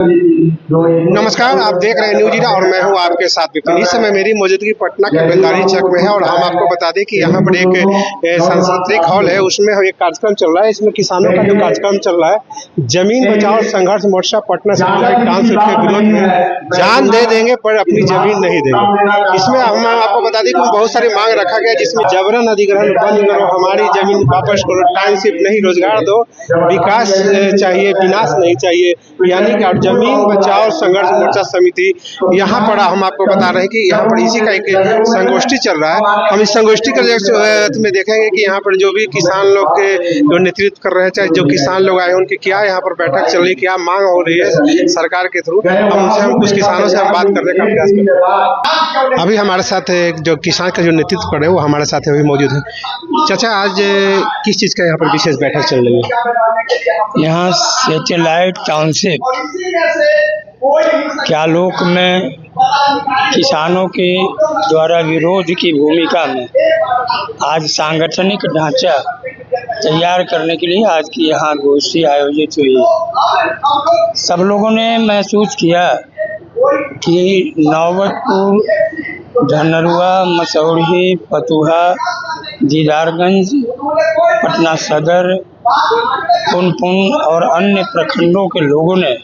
नमस्कार, आप देख रहे हैं न्यूज इंडिया और मैं हूं आपके साथ विपिन। इस समय मेरी मौजूदगी पटना के बेलदारी चौक में है और हम आपको बता दें कि यहां पर एक सांस्कृतिक हॉल है, उसमें एक कार्यक्रम चल रहा है। इसमें किसानों का जो कार्यक्रम चल रहा है, जमीन बचाओ संघर्ष मोर्चा पटना से टाउनशिप के विरोध में जान दे देंगे पर अपनी जमीन नहीं देंगे। इसमें हम आपको बता दें कि बहुत सारी मांग रखा गया, जिसमें जबरन अधिग्रहण बंद करो, हमारी जमीन वापस करो, टाउनशिप नहीं, रोजगार दो, विकास चाहिए, विनाश नहीं चाहिए। यानी कि जमीन बचाओ संघर्ष मोर्चा समिति यहाँ पर हम आपको बता रहे हैं कि यहाँ पर इसी का एक संगोष्ठी चल रहा है। हम इस संगोष्ठी के में देखेंगे कि यहाँ पर जो भी किसान लोग के जो नेतृत्व कर रहे हैं, चाहे जो किसान लोग आए उनकी क्या यहाँ पर बैठक चल रही है, क्या मांग हो रही है सरकार के थ्रू। हम कुछ किसानों से हम बात करने का प्रयास करते हैं। अभी हमारे साथ जो किसान का जो नेतृत्व कर रहे हैं वो हमारे साथ अभी मौजूद है। चाचा, आज किस चीज का यहाँ पर विशेष बैठक चल रही है? यहाँ सैटेलाइट टाउनशिप क्या लोक में किसानों के द्वारा विरोध की भूमिका में आज सांगठनिक ढांचा तैयार करने के लिए आज की यहाँ गोष्ठी आयोजित हुई। सब लोगों ने महसूस किया कि नौबतपुर, धनरुआ, मसौढ़ी, फतुहा, दीदारगंज, पटना सदर, पुनपुन और अन्य प्रखंडों के लोगों ने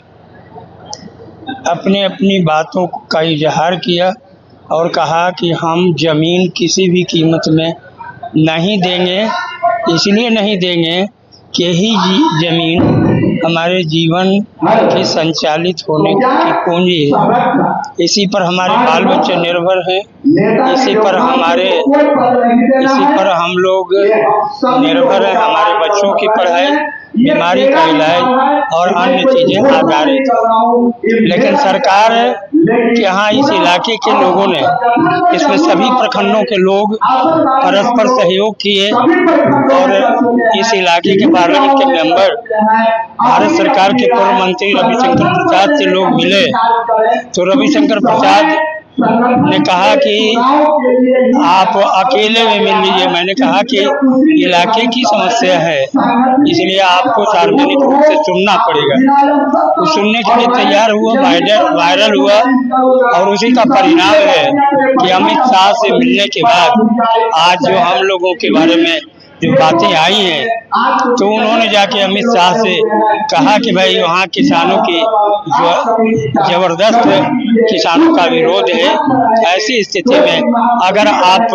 अपने अपनी बातों का इजहार किया और कहा कि हम जमीन किसी भी कीमत में नहीं देंगे। इसलिए नहीं देंगे कि यही जमीन हमारे जीवन के संचालित होने की पूंजी है। इसी पर हमारे बाल बच्चे निर्भर हैं, इसी पर हम लोग निर्भर हैं। हमारे बच्चों की पढ़ाई, बीमारी का इलाज और अन्य चीजें आधारित हैं। लेकिन सरकार के यहाँ इस इलाके के लोगों ने, इसमें सभी प्रखंडों के लोग परस्पर सहयोग किए और इस इलाके के पार्लियामेंट के मेंबर, भारत सरकार के पूर्व मंत्री रविशंकर प्रसाद से लोग मिले तो रविशंकर प्रसाद ने कहा कि आप अकेले में मिल लीजिए। मैंने कहा कि इलाके की समस्या है, इसलिए आपको सार्वजनिक रूप से सुनना पड़ेगा। तो सुनने के लिए तैयार हुआ, वायरल हुआ और उसी का परिणाम है कि अमित शाह से मिलने के बाद आज जो हम लोगों के बारे में जो बातें आई हैं, तो उन्होंने जाके अमित शाह से कहा कि भाई वहाँ किसानों की जो जबरदस्त किसानों का विरोध है, ऐसी स्थिति में अगर आप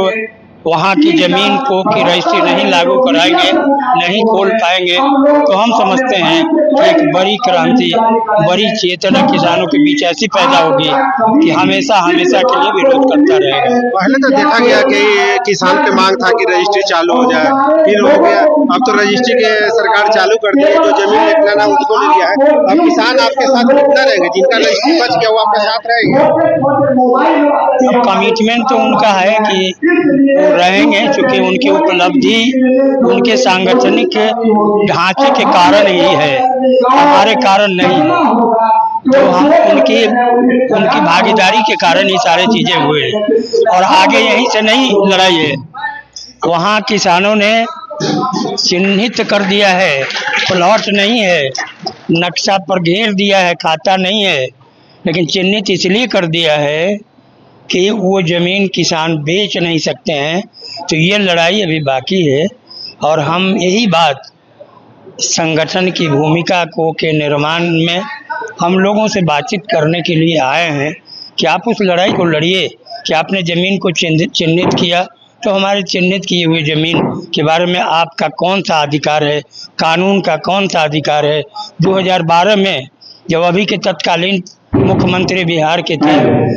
वहाँ की जमीन को की रजिस्ट्री नहीं लागू कराएंगे, नहीं खोल पाएंगे, तो हम समझते हैं कि एक बड़ी क्रांति, बड़ी चेतना किसानों के बीच ऐसी पैदा होगी कि हमेशा हमेशा के लिए विरोध करता रहेगा। पहले तो देखा गया कि किसान की मांग था कि रजिस्ट्री चालू हो जाए, फिर हो गया, अब तो रजिस्ट्री के सरकार चालू कर दी है। जो जमीन लेना उनको ले लिया है। अब किसान आपके साथ कितना रहेंगे? जिनका रजिस्ट्री बच गया वो आपके साथ रहेंगे? अब कमिटमेंट तो उनका है कि रहेंगे, चूंकि उनकी उपलब्धि उनके सांगठनिक ढांचे के कारण ही है, हमारे कारण नहीं है। तो हम उनकी भागीदारी के कारण ही सारे चीजें हुए और आगे यहीं से नहीं लड़ाई है। वहाँ किसानों ने चिन्हित कर दिया है, प्लॉट नहीं है, नक्शा पर घेर दिया है, खाता नहीं है, लेकिन चिन्हित इसलिए कर दिया है कि वो ज़मीन किसान बेच नहीं सकते हैं। तो ये लड़ाई अभी बाकी है और हम यही बात संगठन की भूमिका को के निर्माण में हम लोगों से बातचीत करने के लिए आए हैं कि आप उस लड़ाई को लड़िए कि आपने ज़मीन को चिन्हित किया, तो हमारे चिन्हित किए हुए ज़मीन के बारे में आपका कौन सा अधिकार है, कानून का कौन सा अधिकार है। 2012 में जब अभी के तत्कालीन मुख्यमंत्री बिहार के थे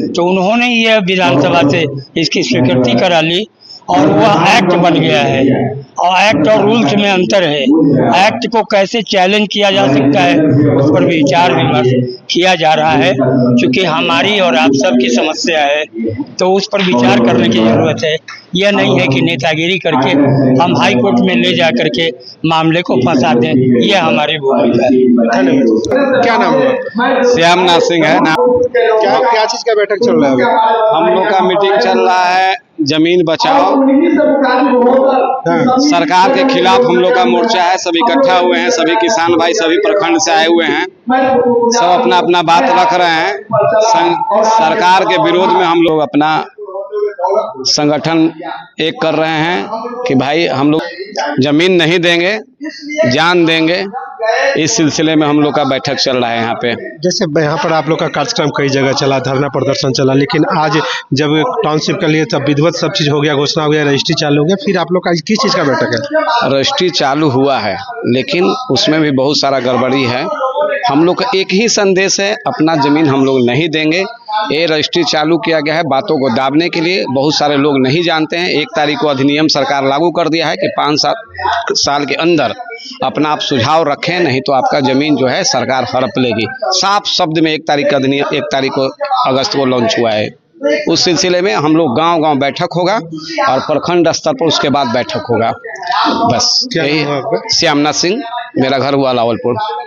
तो उन्होंने यह विधानसभा से इसकी स्वीकृति करा ली और वह एक्ट बन गया है। और एक्ट और रूल्स में अंतर है। एक्ट को कैसे चैलेंज किया जा सकता है उस पर विचार विमर्श किया जा रहा है। क्योंकि हमारी और आप सब की समस्या है तो उस पर विचार करने की जरूरत है। यह नहीं है कि नेतागिरी करके हम हाई कोर्ट में ले जा करके मामले को फंसा दें, यह हमारी भूमिका है। क्या नाम हुआ? श्यामनाथ सिंह है ना। क्या चीज का बैठक चल रहा है? हम लोग का मीटिंग चल रहा है जमीन बचाओ। हाँ। सरकार के खिलाफ हम लोग का मोर्चा है, सब इकट्ठा हुए हैं, सभी किसान भाई सभी प्रखंड से आए हुए हैं, सब अपना अपना बात रख रहे हैं। सरकार के विरोध में हम लोग अपना संगठन एक कर रहे हैं कि भाई हम लोग जमीन नहीं देंगे, जान देंगे। इस सिलसिले में हम लोग का बैठक चल रहा है यहाँ पे। जैसे यहाँ पर आप लोग का कार्यक्रम कई जगह चला, धरना प्रदर्शन चला, लेकिन आज जब टाउनशिप के लिए तब विधिवत सब चीज हो गया, घोषणा हो गया, रजिस्ट्री चालू हो गया, फिर आप लोग का किस चीज का बैठक है? रजिस्ट्री चालू हुआ है, लेकिन उसमें भी बहुत सारा गड़बड़ी है। हम लोग का एक ही संदेश है, अपना जमीन हम लोग नहीं देंगे। ये रजिस्ट्री चालू किया गया है बातों को दाबने के लिए। बहुत सारे लोग नहीं जानते हैं, 1 तारीख को अधिनियम सरकार लागू कर दिया है कि 5 साल के अंदर अपना आप सुझाव रखें, नहीं तो आपका जमीन जो है सरकार हड़प लेगी। साफ शब्द में 1 तारीख का अधिनियम 1 तारीख को अगस्त को लॉन्च हुआ है। उस सिलसिले में हम लोग गांव-गांव बैठक होगा और प्रखंड स्तर पर उसके बाद बैठक होगा। बस यही। श्यामनाथ सिंह, मेरा घर हुआ लावलपुर।